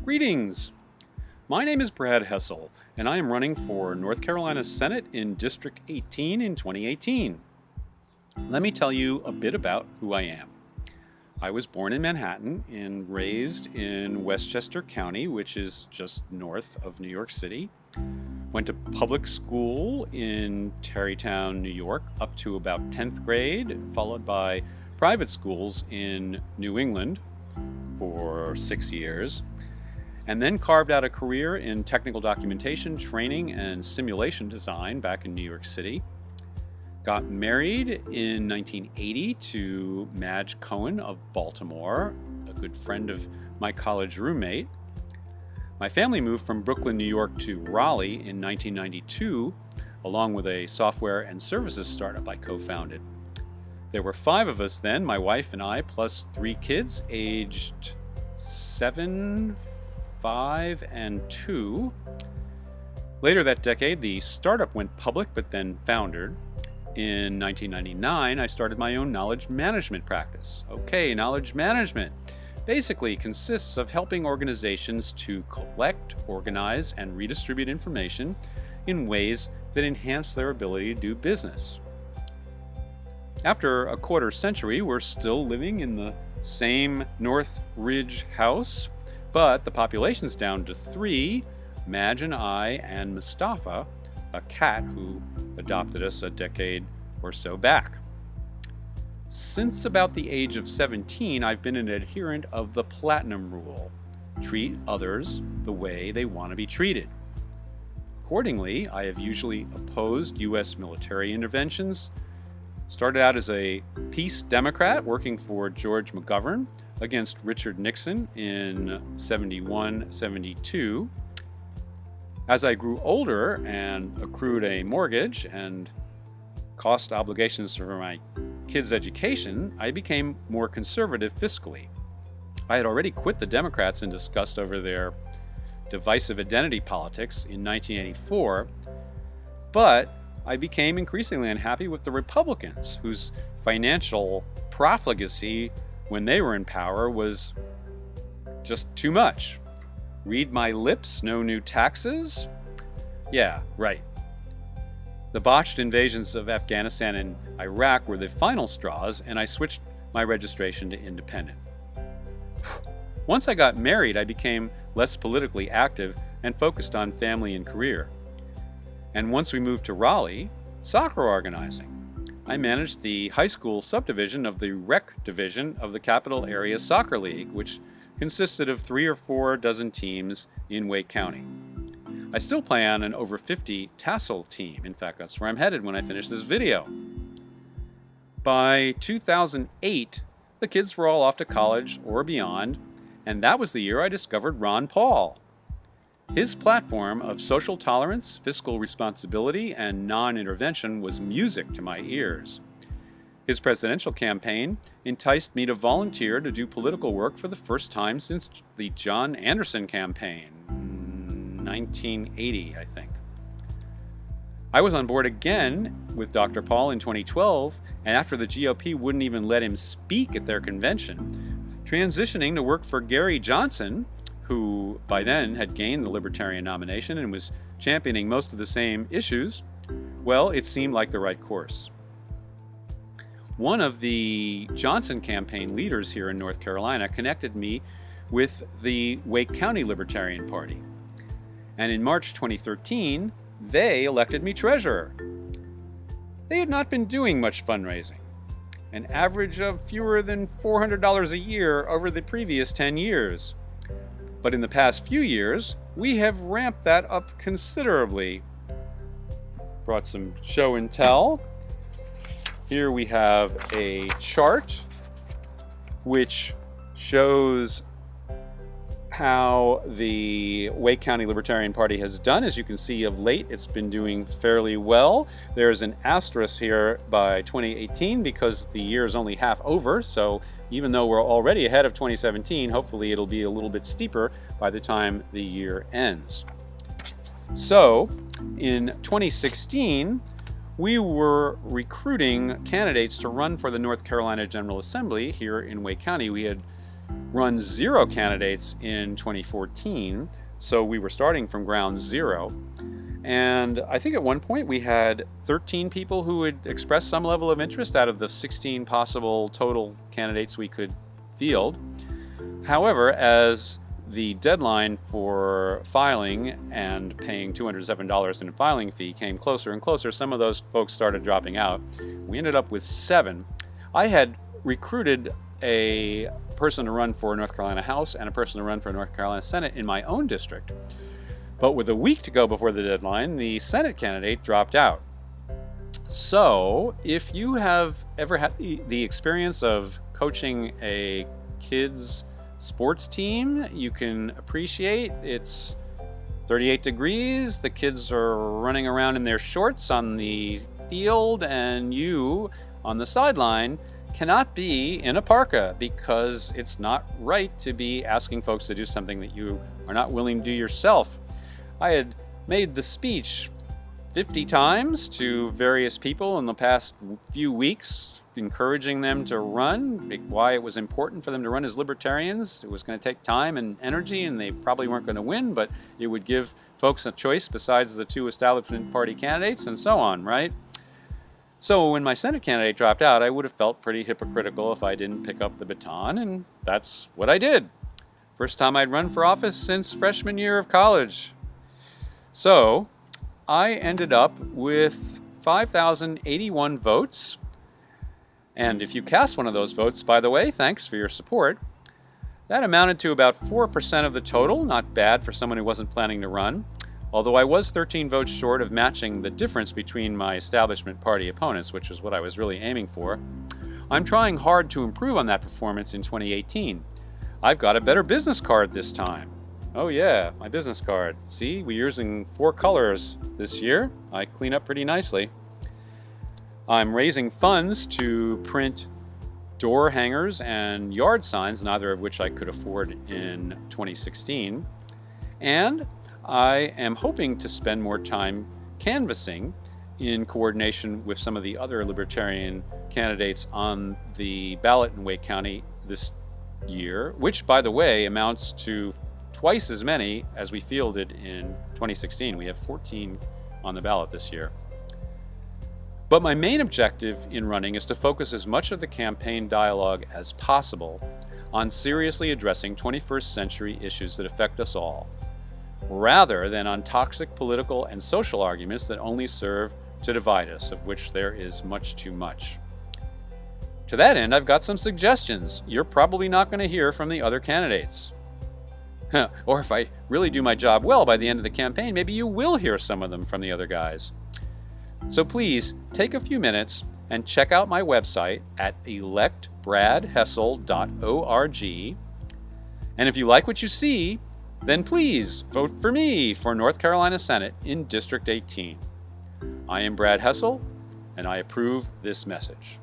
Greetings! My name is Brad Hessel, and I am running for North Carolina Senate in District 18 in 2018. Let me tell you a bit about who I am. I was born in Manhattan and raised in Westchester County, which is just north of New York City. Went to public school in Tarrytown, New York, up to about 10th grade, followed by private schools in New England for 6 years, and then carved out a career in technical documentation, training, and simulation design back in New York City. Got married in 1980 to Madge Cohen of Baltimore, a good friend of my college roommate. My family moved from Brooklyn, New York to Raleigh in 1992, along with a software and services startup I co-founded. There were 5 of us then, my wife and I, plus 3 kids aged 7, 5, and 2. Later that decade, the startup went public but then foundered. In 1999, I started my own knowledge management practice. Okay, knowledge management basically consists of helping organizations to collect, organize, and redistribute information in ways that enhance their ability to do business. After a quarter century, we're still living in the same North Ridge house, but the population's down to 3, Madge and I, and Mustafa, a cat who adopted us a decade or so back. Since about the age of 17, I've been an adherent of the Platinum Rule: treat others the way they want to be treated. Accordingly, I have usually opposed U.S. military interventions. Started out as a peace Democrat working for George McGovern against Richard Nixon in 71-72. As I grew older and accrued a mortgage and cost obligations for my kids' education, I became more conservative fiscally. I had already quit the Democrats in disgust over their divisive identity politics in 1984, but I became increasingly unhappy with the Republicans, whose financial profligacy when they were in power was just too much. Read my lips, no new taxes? Yeah, right. The botched invasions of Afghanistan and Iraq were the final straws, and I switched my registration to independent. Once I got married, I became less politically active and focused on family and career. And once we moved to Raleigh, soccer organizing. I managed the high school subdivision of the rec division of the Capital Area Soccer League, which consisted of 3 or 4 dozen teams in Wake County. I still play on an over 50 tassel team. In fact, that's where I'm headed when I finish this video. By 2008, the kids were all off to college or beyond, and that was the year I discovered Ron Paul. His platform of social tolerance, fiscal responsibility, and non-intervention was music to my ears. His presidential campaign enticed me to volunteer to do political work for the first time since the John Anderson campaign, 1980, I think. I was on board again with Dr. Paul in 2012, and after the GOP wouldn't even let him speak at their convention, transitioning to work for Gary Johnson, who by then had gained the Libertarian nomination and was championing most of the same issues, well, it seemed like the right course. One of the Johnson campaign leaders here in North Carolina connected me with the Wake County Libertarian Party. And in March 2013, they elected me treasurer. They had not been doing much fundraising, an average of fewer than $400 a year over the previous 10 years. But in the past few years, we have ramped that up considerably. Brought some show and tell. Here we have a chart which shows how the Wake County Libertarian Party has done. As you can see, of late, it's been doing fairly well. There's an asterisk here by 2018 because the year is only half over, so even though we're already ahead of 2017, hopefully it'll be a little bit steeper by the time the year ends. So, in 2016, we were recruiting candidates to run for the North Carolina General Assembly here in Wake County. We had run 0 candidates in 2014, so we were starting from ground zero. And I think at one point we had 13 people who had expressed some level of interest out of the 16 possible total candidates we could field. However, as the deadline for filing and paying $207 in a filing fee came closer and closer, some of those folks started dropping out. We ended up with 7. I had recruited a person to run for North Carolina House and a person to run for North Carolina Senate in my own district. But with a week to go before the deadline, the Senate candidate dropped out. So, if you have ever had the experience of coaching a kids' sports team, you can appreciate it's 38 degrees, the kids are running around in their shorts on the field, and you, on the sideline, cannot be in a parka because it's not right to be asking folks to do something that you are not willing to do yourself. I had made the speech 50 times to various people in the past few weeks, encouraging them to run, why it was important for them to run as libertarians. It was going to take time and energy, and they probably weren't going to win, but it would give folks a choice besides the 2 establishment party candidates, and so on, right? So when my Senate candidate dropped out, I would have felt pretty hypocritical if I didn't pick up the baton, and that's what I did. First time I'd run for office since freshman year of college. So I ended up with 5,081 votes. And if you cast one of those votes, by the way, thanks for your support. That amounted to about 4% of the total, not bad for someone who wasn't planning to run, although I was 13 votes short of matching the difference between my establishment party opponents, which is what I was really aiming for. I'm trying hard to improve on that performance in 2018. I've got a better business card this time. Oh yeah, my business card. See, we're using 4 colors this year. I clean up pretty nicely. I'm raising funds to print door hangers and yard signs, neither of which I could afford in 2016. And I am hoping to spend more time canvassing in coordination with some of the other libertarian candidates on the ballot in Wake County this year, which, by the way, amounts to twice as many as we fielded in 2016. We have 14 on the ballot this year. But my main objective in running is to focus as much of the campaign dialogue as possible on seriously addressing 21st century issues that affect us all, rather than on toxic political and social arguments that only serve to divide us, of which there is much too much. To that end, I've got some suggestions you're probably not going to hear from the other candidates. Or if I really do my job well by the end of the campaign, maybe you will hear some of them from the other guys. So please take a few minutes and check out my website at electbradhessel.org. And if you like what you see, then please vote for me for North Carolina Senate in District 18. I am Brad Hessel, and I approve this message.